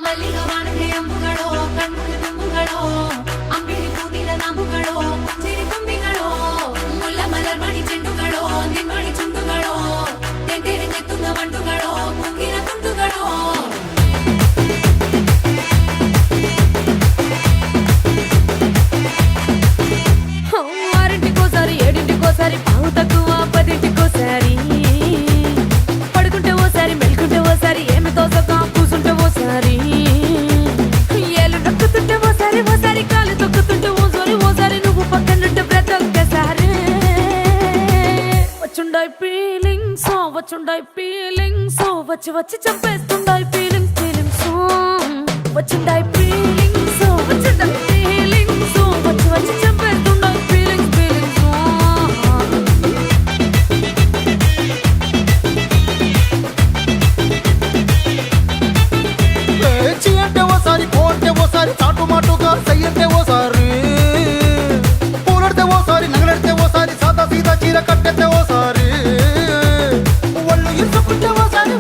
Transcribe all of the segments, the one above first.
ಮಲ್ಲಿಗವಾನಗೆ ಅಂಬುಗಳೋ ಕಣ್ಮುಳು ತುಂಬುಗಳೋ ಅಂಬಿಳಿ ಕೂದಿನ ನಾಂಬುಗಳೋ ಚಿರಿ ತುಂಬಿಗಳೋ ಮುಲ್ಲ ಮಲರ್ಮಣಿ ಚೆಂಡುಗಳೋ ನಿಮ್ಮಣಿ ಚುಂಡುಗಳೋ ತೆಂಟೆರೆ ನೆತ್ತುಂಗ ಮಂಡುಗಳೋ ಮುಂಗಿನ ತುಂಡುಗಳೋ ఆరింటికోసారి ఏడింటికోసారి పావు తక్కువ పదింటికోసారి పడుకుంటే ఓసారి మెలుకుంటే ఓసారి ఏమి తోసక కూసుంటే ఓసారి ఏళ్ళు నొక్కుతుంటే ఓసారి ఓసారి కాలు తొక్కుతుంటే ఓసారి నువ్వు పక్కనుంటే బ్రతొక్కసారి వచ్చుండాయి ఫీలింగ్స్ వచ్చి వచ్చి చంపేస్తుండాయి ఫీలింగ్స్ వచ్చుండాయి ఫీలింగ్స్ వచ్చుండాయి ఫీలింగ్స్ వచ్చి వచ్చి చంపేస్తుండాయి ఫీలింగ్స్ చీ అంటే ఓసారి పో అంటే ఓసారి చాటు మాటుగా సై అంటే ఓసారి పూలడితే ఓసారి నగలడితే ఓసారి సాదా సీదా చీర కట్టెత్తే ఓసారి ఒళ్ళు ఇసుకుంటే ఓసారి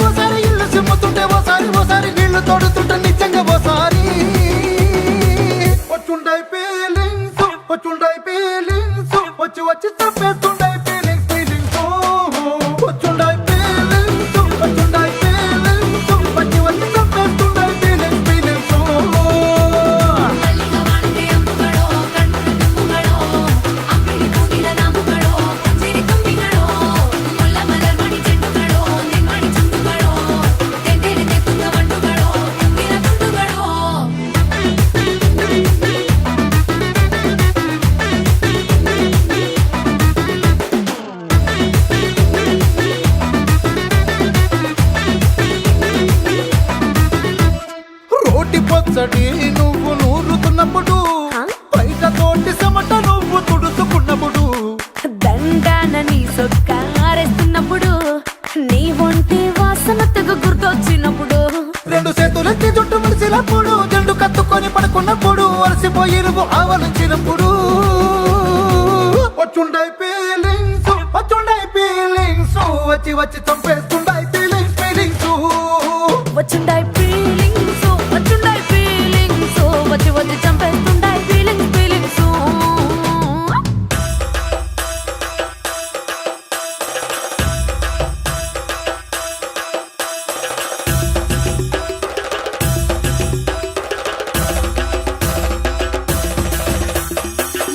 ఇల్లు సిమ్ముతుంటే ఓసారి నీళ్లు తోడుతుంటే నిజంగా ఓసారి వచ్చుండాయి ఫీలింగ్స్ వచ్చి వచ్చి తప్పేస్తుండాయి ఫీలింగ్స్ వచ్చుండాయి ఫీలింగ్స్ వచ్చి వచ్చి తప్పేస్తుండాయి ఫీలింగ్స్ మల్లిగవానగే అంబుಗಳೋ కಣ್ముಳು ತುಂಬುಗಳೋ అంಬಿಳಿ ಕೂದಿನ ನಾಂಬುಗಳೋ ಚಿರಿ ತುಂಬಿಗಳೋ ಮುಲ್ಲ ಮಲರ್ಮಣಿ ಚೆಂಡುಗಳೋ ನಿಮ್ಮಣಿ ಚುಂಡುಗಳೋ ತೆಂಟೆರೆ ನೆತ್ತುಂಗ ಮಂಡುಗಳೋ ಮುಂಗಿನ ತುಂಡುಗಳೋ రోటి పచ్చడి నువ్వు నూరుతున్నప్పుడు బయట తోటి చెమట నువ్వు తుడుచుకున్నప్పుడు దండానని సొక్కారేస్తున్నప్పుడు నీ ఒంటి వాసన తెగ గుర్తొచ్చినప్పుడు రెండు చేతులెత్తి జుట్టు ముడిచినప్పుడు జండు కత్తుకొని పడుకున్నప్పుడు అలసిపోయి నువ్వు ఆవలించినప్పుడు వచ్చుండాయి ఫీలింగ్స్ వచ్చి వచ్చి చంపేస్తుండాయి ఫీలింగ్స్ వచ్చుండాయి ఫీలింగ్స్ వచ్చి వచ్చి చంపేస్తుండాయి ఫీలింగ్స్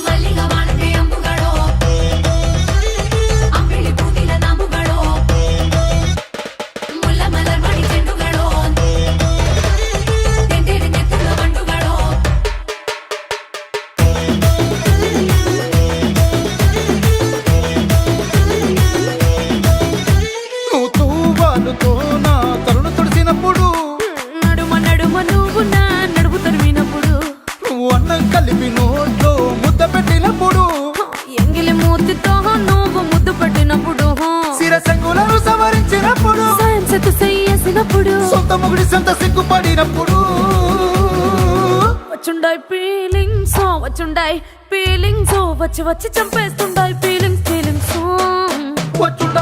మల్లిగవానగే అంబుಗಳೋ అంಬಿಳಿ ಕೂದಿನ ನಾಂಬುಗಳೋ ಮುಲ್ಲ ಮಲರ್ಮಣಿ ಚೆಂಡುಗಳೋ ತೆಂಟೆರೆ ನೆತ್ತುಂಗ ಮಂಡುಗಳೋ నువ్వు తూవాలుతో నా తరుణు తుడిచినప్పుడు నడుమ నువ్వు నా నడుపు తరిమినప్పుడు నువ్వు అన్నం కలిపి నోట్లో ముద్ద పెట్టినప్పుడు ఎంగిలి మూతితో నువ్వు ముద్దు పెట్టినప్పుడు శిరసంగులను సవరించినప్పుడు సాయం సెత్తు చెయ్యేసినప్పుడు సొంత ముగుడి సొంత సిగ్గుపడినప్పుడు వచ్చుండాయి ఫీలింగ్స్ వచ్చి వచ్చి చంపేస్తుండాయి ఫీలింగ్స్ వచ్చుండ